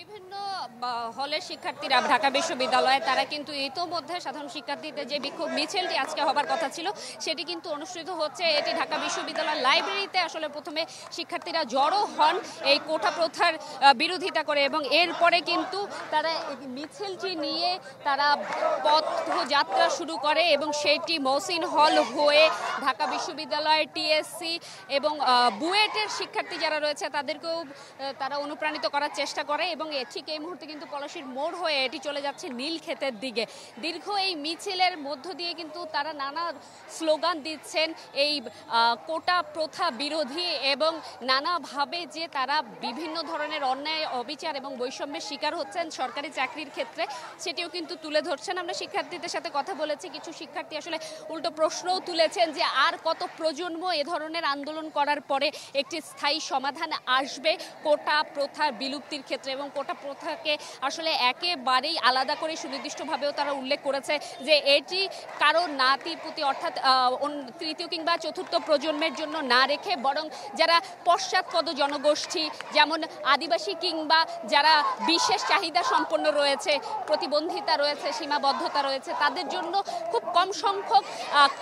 বিভিন্ন হলের শিক্ষার্থীরা ঢাকা বিশ্ববিদ্যালয়ে তারা কিন্তু ইতোমধ্যে সাধারণ শিক্ষার্থীদের যে বিক্ষোভ মিছিলটি আজকে হবার কথা ছিল সেটি কিন্তু অনুষ্ঠিত হচ্ছে। এটি ঢাকা বিশ্ববিদ্যালয়ের লাইব্রেরিতে আসলে প্রথমে শিক্ষার্থীরা জড়ো হন এই কোটা প্রথার বিরোধিতা করে, এবং এরপরে কিন্তু তারা মিছিলটি নিয়ে তারা পথযাত্রা শুরু করে এবং সেটি মহসিন হল হয়ে ঢাকা বিশ্ববিদ্যালয়ের টিএসসি এবং বুয়েটের শিক্ষার্থী যারা রয়েছে তাদেরকেও তারা অনুপ্রাণিত করার চেষ্টা করে, এবং ঠিক এই মুহূর্তে কিন্তু পলাশীর মোড় হয়ে এটি চলে যাচ্ছে নীলক্ষেতের দিকে। দীর্ঘ এই মিছিলের মধ্য দিয়ে কিন্তু তারা নানা স্লোগান দিচ্ছেন এই কোটা প্রথা বিরোধী, এবং নানাভাবে যে তারা বিভিন্ন ধরনের অন্যায়, অবিচার এবং বৈষম্যের শিকার হচ্ছেন সরকারি চাকরির ক্ষেত্রে সেটিও কিন্তু তুলে ধরছেন। আমরা শিক্ষার্থীদের সাথে কথা বলেছি, কিছু শিক্ষার্থী আসলে উল্টো প্রশ্নও তুলেছেন যে আর কত প্রজন্ম এ ধরনের আন্দোলন করার পরে একটি স্থায়ী সমাধান আসবে কোটা প্রথার বিলুপ্তির ক্ষেত্রে, এবং কোটা প্রথাকে আসলে একেবারেই আলাদা করে সুনির্দিষ্টভাবেও তারা উল্লেখ করেছে যে এটি কারো নাতি পুতি অর্থাৎ তৃতীয় কিংবা চতুর্থ প্রজন্মের জন্য না রেখে বরং যারা পশ্চাৎপদ জনগোষ্ঠী যেমন আদিবাসী কিংবা যারা বিশেষ চাহিদা সম্পন্ন রয়েছে, প্রতিবন্ধিতা রয়েছে, সীমাবদ্ধতা রয়েছে, তাদের জন্য খুব কম সংখ্যক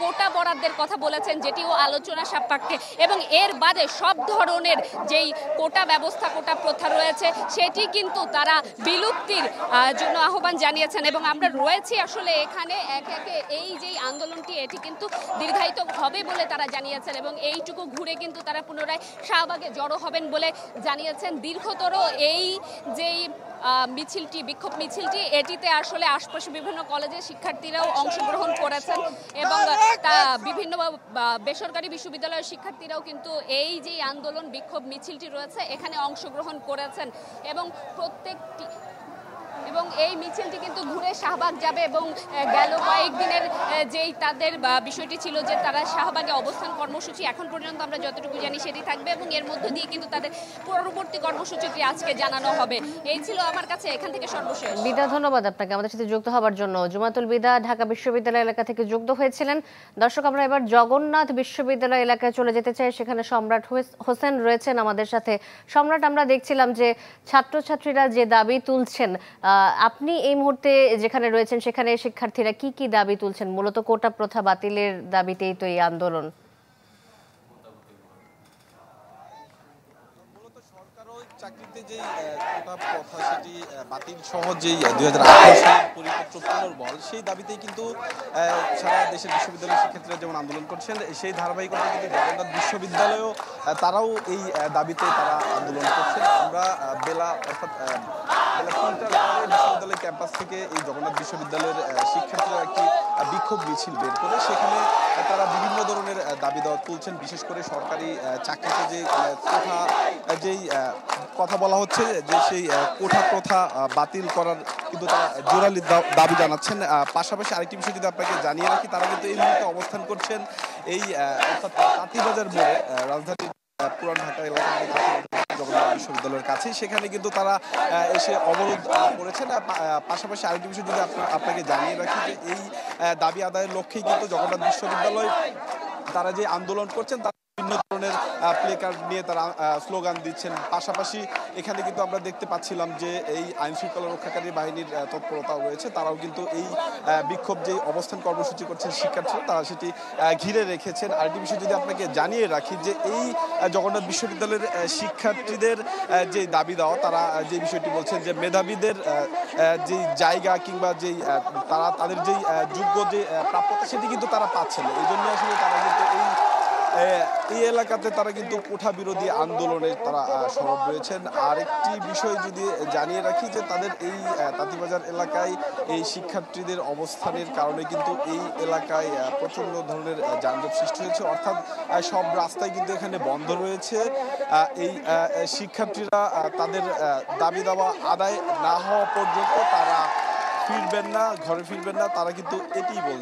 কোটা বরাদ্দের কথা বলেছেন, যেটিও আলোচনা সাপেক্ষে, এবং এর বাদে সব ধরনের যেই কোটা ব্যবস্থা, কোটা প্রথা রয়েছে সেটি কিন্তু তারা বিলুপ্তির জন্য আহ্বান জানিয়েছেন। এবং আমরা রয়েছি আসলে এখানে একে একে এই যে আন্দোলনটি এটি কিন্তু দীর্ঘায়িত হবে বলে তারা জানিয়েছেন, এবং এইটুকু ঘুরে কিন্তু তারা পুনরায় শাহবাগে জড়ো হবেন বলে জানিয়েছেন। দীর্ঘতর এই যেই মিছিলটি, বিক্ষোভ মিছিলটি, এটিতে আসলে আশপাশে বিভিন্ন কলেজের শিক্ষার্থীরাও অংশগ্রহণ করেছেন, এবং বিভিন্ন বেসরকারি বিশ্ববিদ্যালয়ের শিক্ষার্থীরাও কিন্তু এই যে আন্দোলন বিক্ষোভ মিছিলটি রয়েছে এখানে অংশগ্রহণ করেছেন, এবং এই মিছিলটি কিন্তু ঘুরে শাহবাগ যাবে, এবং গেল কয়েকদিনের যেই তাদের বিষয়টি ছিল যে তারা শাহবাগে অবস্থান কর্মসূচি, এখন পর্যন্ত আমরা যতটুকু জানি সেটি থাকবে, এবং এর মধ্য দিয়ে কিন্তু তাদের পরবর্তী কর্মসূচিটি আজকে জানানো হবে। এই ছিল আমার কাছে এখান থেকে সর্বশেষ। বিদা, ধন্যবাদ আপনাকে আমাদের সাথে যুক্ত হওয়ার জন্য। জুমাতুল বিদা ঢাকা বিশ্ববিদ্যালয় এলাকা থেকে যুক্ত হয়েছিলেন। দর্শক, আমরা এবার জগন্নাথ বিশ্ববিদ্যালয় এলাকায় চলে যেতে চাই, সেখানে সম্রাট হোসেন রয়েছেন আমাদের সাথে। সম্রাট, আমরা দেখছিলাম যে ছাত্রছাত্রীরা যে দাবি তুলছেন, আপনি এই মুহূর্তে যেখানে রয়েছেন সেখানে শিক্ষার্থীরা কি কি দাবি তুলছেন? মূলত কোটা প্রথা বাতিলের দাবিতেই তো এই আন্দোলন। চাকরিতে যে কোটা প্রথা সেটি বাতিল সহ যে 2018 সালের পরিপত্র পুনর্বল, সেই দাবিতেই কিন্তু সারা দেশের বিশ্ববিদ্যালয়ের শিক্ষার্থীরা যেমন আন্দোলন করছেন, সেই ধারাবাহিকতায় কিন্তু জগন্নাথ বিশ্ববিদ্যালয়েও তারাও এই দাবিতে তারা আন্দোলন করছেন। আমরা বেলা 3টার পরে বিশ্ববিদ্যালয় ক্যাম্পাস থেকে এই জগন্নাথ বিশ্ববিদ্যালয়ের শিক্ষার্থীরা একটি বিক্ষোভ মিছিল বের করে সেখানে তারা বিভিন্ন ধরনের দাবি দাওয়া তুলছেন। বিশেষ করে সরকারি চাকরিতে যে কোঠা, যেই কথা বলা হচ্ছে যে সেই কোঠা প্রথা বাতিল করার কিন্তু তারা জোরালি দাবি জানাচ্ছেন। পাশাপাশি আরেকটি বিষয় যদি আপনাকে জানিয়ে রাখি, তারা কিন্তু এই মুহূর্তে অবস্থান করছেন এই অর্থাৎ তাঁতিবাজার মোড়ে, রাজধানীর পুরান ঢাকা এলাকা জগন্নাথ বিশ্ববিদ্যালয়ের কাছে। সেখানে কিন্তু তারা এসে অবরোধ করেছেন। পাশাপাশি আরেকটি বিষয় যদি আপনাকে জানিয়ে রাখি যে এই দাবি আদায়ের লক্ষ্যেই কিন্তু জগন্নাথ বিশ্ববিদ্যালয় তারা যে আন্দোলন করছেন তারা বিভিন্ন ধরনের প্লে কার্ড নিয়ে তারা স্লোগান দিচ্ছেন। পাশাপাশি এখানে কিন্তু আমরা দেখতে পাচ্ছিলাম যে এই আইন শৃঙ্খলা রক্ষাকারী বাহিনীর তৎপরতাও রয়েছে। তারাও কিন্তু এই বিক্ষোভ যে অবস্থান কর্মসূচি করছেন শিক্ষার্থীরা, তারা সেটি ঘিরে রেখেছেন। আরেকটি বিষয় যদি আপনাকে জানিয়ে রাখি যে এই জগন্নাথ বিশ্ববিদ্যালয়ের শিক্ষার্থীদের যে দাবি দেওয়া, তারা যে বিষয়টি বলছেন যে মেধাবীদের যেই জায়গা কিংবা যেই তাদের যেই যোগ্য যে প্রাপ্যতা সেটি কিন্তু তারা পাচ্ছেন। এই জন্য আসলে তারা কিন্তু এই এলাকাতে তারা কিন্তু কোঠা বিরোধী আন্দোলনে তারা সরব রয়েছেন। আরেকটি বিষয় যদি জানিয়ে রাখি যে তাদের এই তাঁতিবাজার এলাকায় এই শিক্ষার্থীদের অবস্থানের কারণে কিন্তু এই এলাকায় প্রচন্ড ধরনের যানজট সৃষ্টি হয়েছে, অর্থাৎ সব রাস্তায় কিন্তু এখানে বন্ধ রয়েছে। এই শিক্ষার্থীরা তাদের দাবি দাওয়া আদায় না হওয়া পর্যন্ত তারা ফিরবেন না, ঘরে ফিরবেন না, তারা কিন্তু এটিই বলছে।